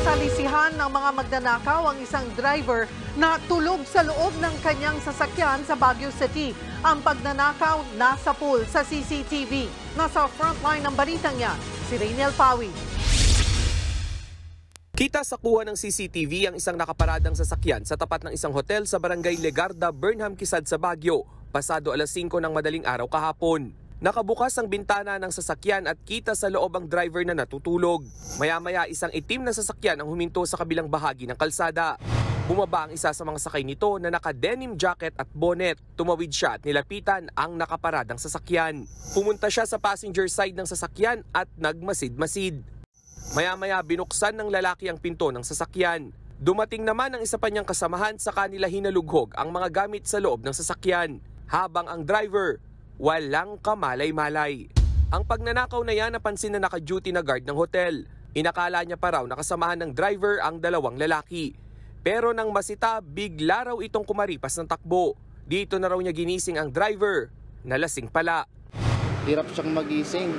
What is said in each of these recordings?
Nasalisihan ng mga magnanakaw ang isang driver na tulog sa loob ng kanyang sasakyan sa Baguio City. Ang pagnanakaw nasa pool sa CCTV. Nasa frontline ng balitang yan, si Rainiel Pawi. Kita sa kuha ng CCTV ang isang nakaparadang sasakyan sa tapat ng isang hotel sa barangay Legarda, Burnham, Quezad sa Baguio, pasado alas 5 ng madaling araw kahapon. Nakabukas ang bintana ng sasakyan at kita sa loob ang driver na natutulog. Maya-maya isang itim na sasakyan ang huminto sa kabilang bahagi ng kalsada. Bumaba ang isa sa mga sakay nito na naka-denim jacket at bonnet. Tumawid siya at nilapitan ang nakaparadang sasakyan. Pumunta siya sa passenger side ng sasakyan at nagmasid-masid. Maya-maya binuksan ng lalaki ang pinto ng sasakyan. Dumating naman ang isa pa niyang kasamahan sa kanila hinalughog ang mga gamit sa loob ng sasakyan. Habang ang driver, walang kamalay-malay. Ang pagnanakaw na yan napansin na naka-duty na guard ng hotel. Inakala niya pa raw nakasamahan ng driver ang dalawang lalaki. Pero nang masita, bigla raw itong kumaripas ng takbo. Dito na raw niya ginising ang driver, na lasing pala. Hirap siyang magising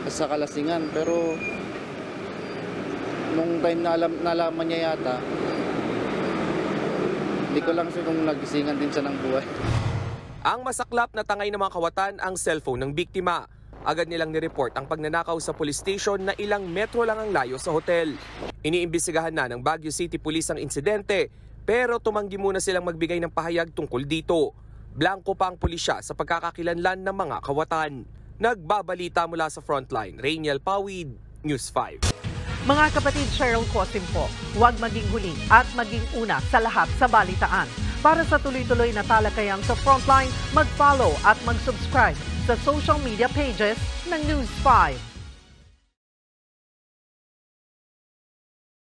sa kalasingan, pero nung time na nalaman niya yata, hindi ko lang siya kung nagisingan din siya ng buhay. Ang masaklap na tangay ng mga kawatan ang cellphone ng biktima. Agad nilang nireport ang pagnanakaw sa police station na ilang metro lang ang layo sa hotel. Iniimbestigahan na ng Baguio City Police ang insidente, pero tumanggi muna silang magbigay ng pahayag tungkol dito. Blanco pa ang pulisya sa pagkakakilanlan ng mga kawatan. Nagbabalita mula sa frontline, Rainiel Pawid, News 5. Mga kapatid, Cheryl Cosim po, huwag maging huli at maging una sa lahat sa balitaan. Para sa tuloy-tuloy na talakayang sa Frontline, mag-follow at mag-subscribe sa social media pages ng News 5.